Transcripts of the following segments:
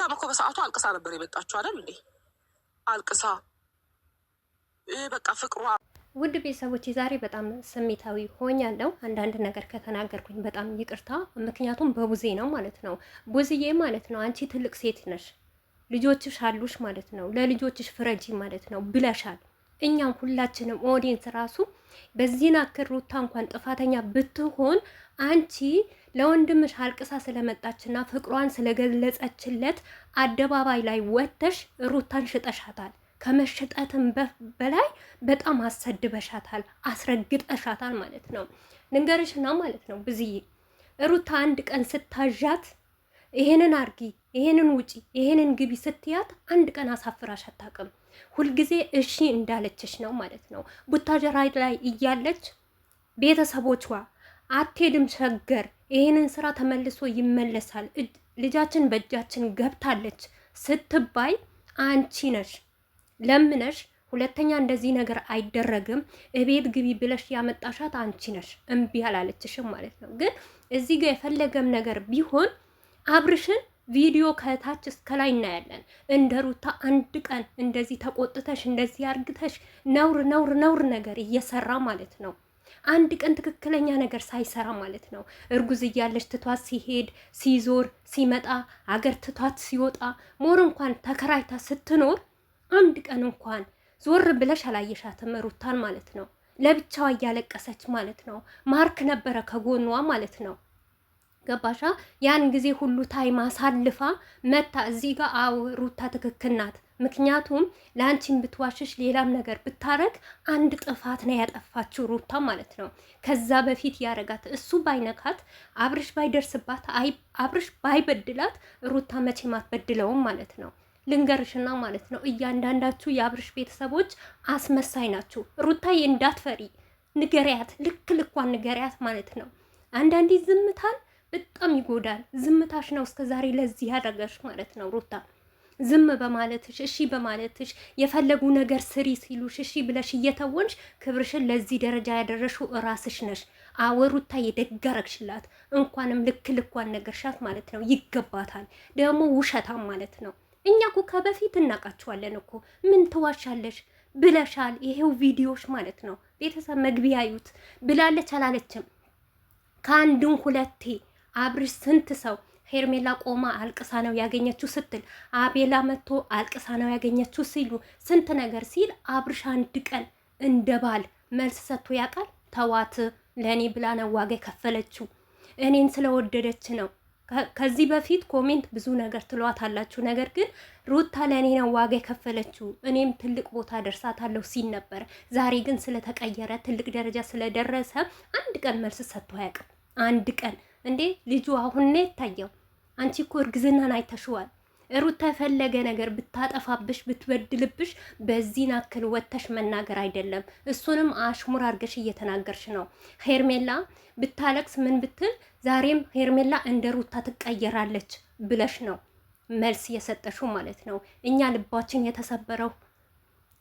እኮ በሰዓቱ አልቅሳ ነበር የመጣችው አይደል እንዴ? አልቅሳ በቃ ፍቅሯ። ውድ ቤተሰቦች ዛሬ በጣም ስሜታዊ ሆኛለሁ። አንዳንድ ነገር ከተናገርኩኝ በጣም ይቅርታ። ምክንያቱም በቡዜ ነው ማለት ነው። ቡዝዬ ማለት ነው አንቺ ትልቅ ሴት ነሽ፣ ልጆችሽ አሉሽ ማለት ነው። ለልጆችሽ ፍረጂ ማለት ነው ብለሻል። እኛም ሁላችንም ኦዲየንስ ራሱ በዚህን አክል ሩታ እንኳን ጥፋተኛ ብትሆን አንቺ ለወንድምሽ አልቅሳ ስለመጣችና ፍቅሯን ስለገለጸችለት አደባባይ ላይ ወጥተሽ ሩታን ሽጠሻታል። ከመሸጠትም በላይ በጣም አሰድበሻታል፣ አስረግጠሻታል ማለት ነው። ልንገርሽና ማለት ነው ብዝዬ ሩታ አንድ ቀን ስታዣት ይሄንን አርጊ፣ ይሄንን ውጪ፣ ይሄንን ግቢ ስትያት አንድ ቀን አሳፍራሽ አታውቅም። ሁልጊዜ እሺ እንዳለችሽ ነው ማለት ነው። ቡታጀራ ላይ እያለች ቤተሰቦቿ አትሄድም ሸገር፣ ይሄንን ስራ ተመልሶ ይመለሳል፣ ልጃችን በእጃችን ገብታለች ስትባይ አንቺ ነሽ ለምነሽ ሁለተኛ እንደዚህ ነገር አይደረግም እቤት ግቢ ብለሽ ያመጣሻት አንቺ ነሽ። እምቢ አላለችሽም ማለት ነው። ግን እዚህ ጋር የፈለገም ነገር ቢሆን አብርሽን ቪዲዮ ከታች እስከ ላይ እናያለን። እንደ ሩታ አንድ ቀን እንደዚህ ተቆጥተሽ እንደዚህ አርግተሽ ነውር ነገር እየሰራ ማለት ነው። አንድ ቀን ትክክለኛ ነገር ሳይሰራ ማለት ነው። እርጉዝ እያለች ትቷት ሲሄድ ሲዞር ሲመጣ አገር ትቷት ሲወጣ ሞር እንኳን ተከራይታ ስትኖር አንድ ቀን እንኳን ዞር ብለሽ አላየሻትም ሩታን ማለት ነው። ለብቻዋ እያለቀሰች ማለት ነው። ማርክ ነበረ ከጎኗ ማለት ነው። ገባሻ? ያን ጊዜ ሁሉ ታይም አሳልፋ መታ እዚህ ጋር አው ሩታ ትክክል ናት። ምክንያቱም ለአንቺን ብትዋሽሽ ሌላም ነገር ብታረግ አንድ ጥፋት ነው ያጠፋችው ሩታ ማለት ነው። ከዛ በፊት ያረጋት እሱ ባይነካት አብርሽ ባይደርስባት አብርሽ ባይበድላት ሩታ መቼም አትበድለውም ማለት ነው። ልንገርሽና ማለት ነው እያንዳንዳችሁ የአብርሽ ቤተሰቦች አስመሳይ ናችሁ። ሩታዬ እንዳትፈሪ ንገሪያት፣ ልክ ልኳን ንገሪያት ማለት ነው። አንዳንዴ ዝምታን በጣም ይጎዳል። ዝምታሽ ነው እስከዛሬ ለዚህ ያደረገሽ ማለት ነው። ሩታ ዝም በማለትሽ እሺ በማለትሽ የፈለጉ ነገር ስሪ ሲሉሽ እሺ ብለሽ እየተወንሽ ክብርሽን ለዚህ ደረጃ ያደረሽው ራስሽ ነሽ። አዎ ሩታዬ ደግ አደረግሽላት። እንኳንም ልክ ልኳን ነገርሻት ማለት ነው። ይገባታል። ደግሞ ውሸታም ማለት ነው። እኛ እኮ ከበፊት እናውቃችኋለን እኮ ምን ትዋሻለሽ ብለሻል። ይሄው ቪዲዮሽ ማለት ነው። ቤተሰብ መግቢያ ያዩት ብላለች አላለችም? ከአንድም ሁለቴ አብርሽ ስንት ሰው ሄርሜላ ቆማ አልቅሳ ነው ያገኘችው ስትል አቤላ መጥቶ አልቅሳ ነው ያገኘችው ሲሉ ስንት ነገር ሲል አብርሽ አንድ ቀን እንደ ባል መልስ ሰጥቶ ያውቃል? ተዋት፣ ለእኔ ብላ ነው ዋጋ የከፈለችው፣ እኔን ስለወደደች ነው። ከዚህ በፊት ኮሜንት ብዙ ነገር ትሏት አላችሁ። ነገር ግን ሩታ ለእኔ ነው ዋጋ የከፈለችው፣ እኔም ትልቅ ቦታ ደርሳታለሁ ሲል ነበር። ዛሬ ግን ስለተቀየረ ትልቅ ደረጃ ስለደረሰ አንድ ቀን መልስ ሰጥቶ አያውቅም። አንድ ቀን እንዴ ልጁ አሁን ነው የታየው። አንቺ እኮ እርግዝናን አይተሽዋል። ሩታ የፈለገ ነገር ብታጠፋብሽ ብትበድልብሽ በዚህ ናክል ወተሽ መናገር አይደለም። እሱንም አሽሙር አድርገሽ እየተናገርሽ ነው። ሄርሜላ ብታለቅስ ምን ብትል ዛሬም ሄርሜላ እንደ ሩታ ትቀየራለች ብለሽ ነው መልስ እየሰጠሽው ማለት ነው። እኛ ልባችን የተሰበረው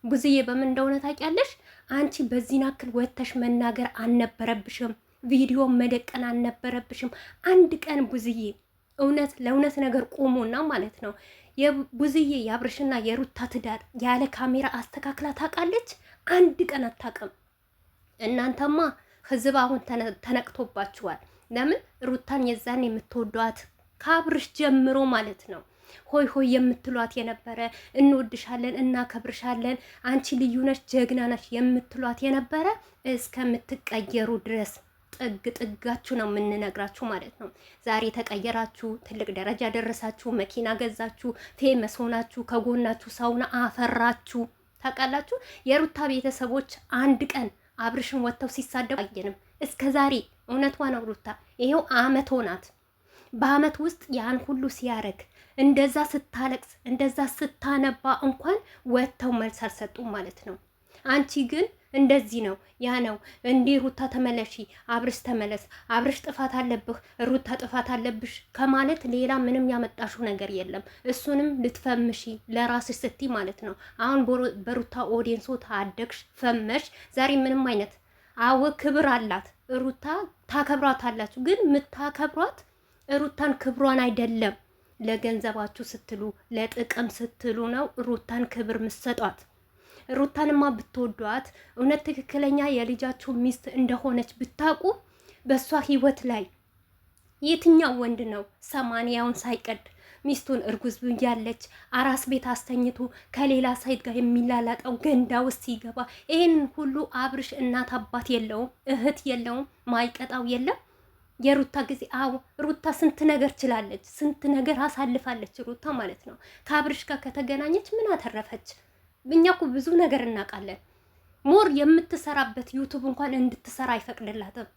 ቡዝዬ በምን እንደሆነ ታውቂያለሽ? አንቺ በዚህ ናክል ወተሽ መናገር አልነበረብሽም። ቪዲዮ መደቀን አልነበረብሽም። አንድ ቀን ቡዝዬ እውነት ለእውነት ነገር ቆሞና ማለት ነው። የቡዝዬ የአብርሽና የሩታ ትዳር ያለ ካሜራ አስተካክላ ታውቃለች? አንድ ቀን አታውቅም። እናንተማ ህዝብ አሁን ተነቅቶባችኋል። ለምን ሩታን የዛን የምትወዷት ከአብርሽ ጀምሮ ማለት ነው ሆይ ሆይ የምትሏት የነበረ እንወድሻለን፣ እናከብርሻለን፣ አንቺ ልዩ ነሽ፣ ጀግና ነሽ የምትሏት የነበረ እስከምትቀየሩ ድረስ ጥግ ጥጋችሁ ነው የምንነግራችሁ ማለት ነው። ዛሬ ተቀየራችሁ፣ ትልቅ ደረጃ ደረሳችሁ፣ መኪና ገዛችሁ፣ ፌመስ ሆናችሁ፣ ከጎናችሁ ሰውን አፈራችሁ። ታውቃላችሁ የሩታ ቤተሰቦች አንድ ቀን አብርሽን ወጥተው ሲሳደቡ አየንም። እስከ ዛሬ እውነቷ ነው ሩታ ይሄው አመት ሆናት። በአመት ውስጥ ያን ሁሉ ሲያረግ እንደዛ ስታለቅስ እንደዛ ስታነባ እንኳን ወጥተው መልስ አልሰጡም ማለት ነው። አንቺ ግን እንደዚህ ነው ያ ነው እንዴ ሩታ ተመለሺ፣ አብርሽ ተመለስ፣ አብርሽ ጥፋት አለብህ፣ ሩታ ጥፋት አለብሽ ከማለት ሌላ ምንም ያመጣሽው ነገር የለም። እሱንም ልትፈምሺ ለራስሽ ስቲ ማለት ነው። አሁን በሩታ ኦዲየንስ ታደግሽ ፈመሽ። ዛሬ ምንም አይነት አዎ ክብር አላት ሩታ፣ ታከብሯታላችሁ። ግን የምታከብሯት ሩታን ክብሯን አይደለም ለገንዘባችሁ ስትሉ ለጥቅም ስትሉ ነው ሩታን ክብር ምሰጧት። ሩታንማ ብትወዷት እውነት ትክክለኛ የልጃችሁ ሚስት እንደሆነች ብታውቁ በእሷ ህይወት ላይ የትኛው ወንድ ነው 80ውን ሳይቀድ ሚስቱን እርጉዝ ያለች አራስ ቤት አስተኝቶ ከሌላ ሳይት ጋር የሚላላጠው ገንዳ ውስጥ ሲገባ ይህን ሁሉ አብርሽ እናት አባት የለውም፣ እህት የለውም፣ ማይቀጣው የለም። የሩታ ጊዜ አዎ ሩታ ስንት ነገር ችላለች፣ ስንት ነገር አሳልፋለች ሩታ ማለት ነው። ከአብርሽ ጋር ከተገናኘች ምን አተረፈች? እኛ እኮ ብዙ ነገር እናውቃለን። ሞር የምትሰራበት ዩቱብ እንኳን እንድትሰራ አይፈቅድላትም።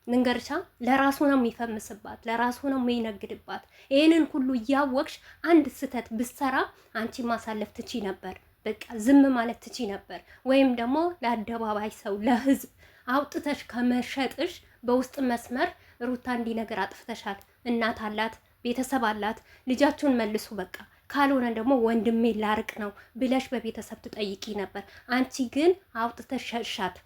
ልንገርሻ ለራሱ ነው የሚፈምስባት፣ ለራሱ ነው የሚነግድባት። ይህንን ሁሉ እያወቅሽ አንድ ስህተት ብትሰራ አንቺ ማሳለፍ ትቺ ነበር። በቃ ዝም ማለት ትቺ ነበር። ወይም ደግሞ ለአደባባይ ሰው ለህዝብ አውጥተሽ ከመሸጥሽ በውስጥ መስመር ሩታ እንዲህ ነገር አጥፍተሻል፣ እናት አላት፣ ቤተሰብ አላት፣ ልጃችሁን መልሱ በቃ ካልሆነ ደግሞ ወንድሜ ላርቅ ነው ብለሽ በቤተሰብ ትጠይቂ ነበር። አንቺ ግን አውጥተሽ ሸጥሻት።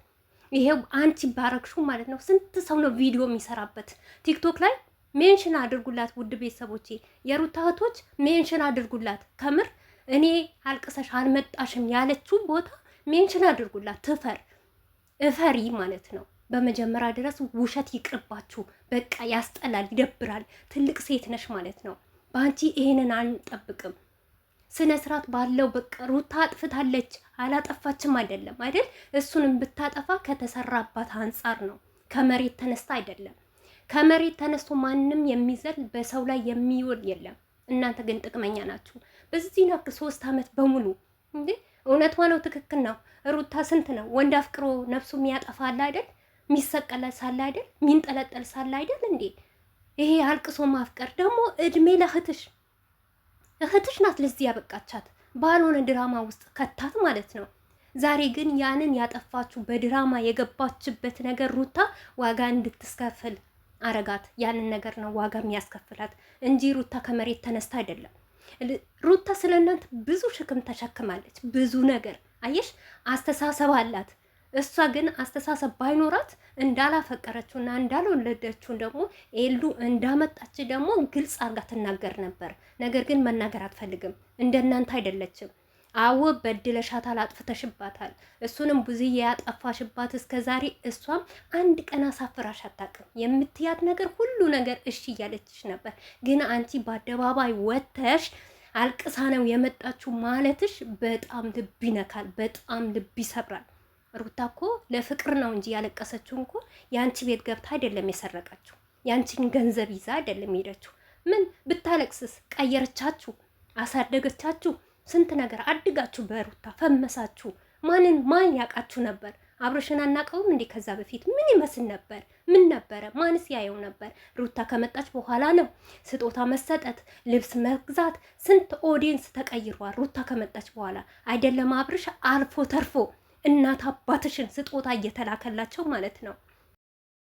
ይሄው አንቺ ባረክሹ ማለት ነው። ስንት ሰው ነው ቪዲዮ የሚሰራበት ቲክቶክ ላይ። ሜንሽን አድርጉላት ውድ ቤተሰቦቼ፣ የሩታ እህቶች ሜንሽን አድርጉላት። ከምር እኔ አልቅሰሽ አልመጣሽም ያለችው ቦታ ሜንሽን አድርጉላት። እፈሪ ማለት ነው። በመጀመሪያ ድረስ ውሸት ይቅርባችሁ። በቃ ያስጠላል፣ ይደብራል። ትልቅ ሴት ነሽ ማለት ነው። በአንቺ ይሄንን አንጠብቅም። ስነ ስርዓት ባለው በቃ ሩታ አጥፍታለች አላጠፋችም አይደለም አይደል? እሱንም ብታጠፋ ከተሰራባት አንጻር ነው፣ ከመሬት ተነስታ አይደለም። ከመሬት ተነስቶ ማንም የሚዘል በሰው ላይ የሚውል የለም። እናንተ ግን ጥቅመኛ ናችሁ። በዚህ ናክ 3 ዓመት በሙሉ እንዴ! እውነቷ ነው፣ ትክክል ነው። ሩታ ስንት ነው ወንድ አፍቅሮ ነፍሱ የሚያጠፋል አይደል? የሚሰቀል ሳለ አይደል? የሚንጠለጠል ሳለ አይደል እንዴ? ይሄ አልቅሶ ማፍቀር ደግሞ እድሜ እህትሽ ናት ለዚህ ያበቃቻት፣ ባልሆነ ድራማ ውስጥ ከታት ማለት ነው። ዛሬ ግን ያንን ያጠፋችሁ በድራማ የገባችበት ነገር ሩታ ዋጋ እንድትስከፍል አረጋት። ያንን ነገር ነው ዋጋ የሚያስከፍላት እንጂ ሩታ ከመሬት ተነስታ አይደለም። ሩታ ስለእናንተ ብዙ ሸክም ተሸክማለች፣ ብዙ ነገር አየሽ። አስተሳሰብ አላት። እሷ ግን አስተሳሰብ ባይኖራት እንዳላፈቀረችውና እንዳልወለደችውን ደግሞ ኤልዱ እንዳመጣች ደግሞ ግልጽ አርጋ ትናገር ነበር። ነገር ግን መናገር አትፈልግም። እንደናንተ አይደለችም። አዎ በድለሻታል፣ አጥፍተሽባታል። እሱንም ብዙ ያጠፋሽባት እስከዛሬ እሷም አንድ ቀን አሳፍራሽ አታውቅም። የምትያት ነገር ሁሉ ነገር እሺ እያለችሽ ነበር። ግን አንቺ በአደባባይ ወጥተሽ አልቅሳ ነው የመጣችው ማለትሽ በጣም ልብ ይነካል፣ በጣም ልብ ይሰብራል። ሩታ እኮ ለፍቅር ነው እንጂ ያለቀሰችው እንኳ የአንቺ ቤት ገብታ አይደለም የሰረቀችው። የአንቺን ገንዘብ ይዛ አይደለም ሄደችው። ምን ብታለቅስስ ቀየረቻችሁ፣ አሳደገቻችሁ፣ ስንት ነገር አድጋችሁ በሩታ ፈመሳችሁ። ማን ያውቃችሁ ነበር? አብርሽን አናውቀውም እንዴ? ከዛ በፊት ምን ይመስል ነበር? ምን ነበረ? ማንስ ያየው ነበር? ሩታ ከመጣች በኋላ ነው ስጦታ መሰጠት፣ ልብስ መግዛት፣ ስንት ኦዲየንስ ተቀይሯል። ሩታ ከመጣች በኋላ አይደለም አብርሽ አልፎ ተርፎ እናት አባትሽን ስጦታ እየተላከላቸው ማለት ነው።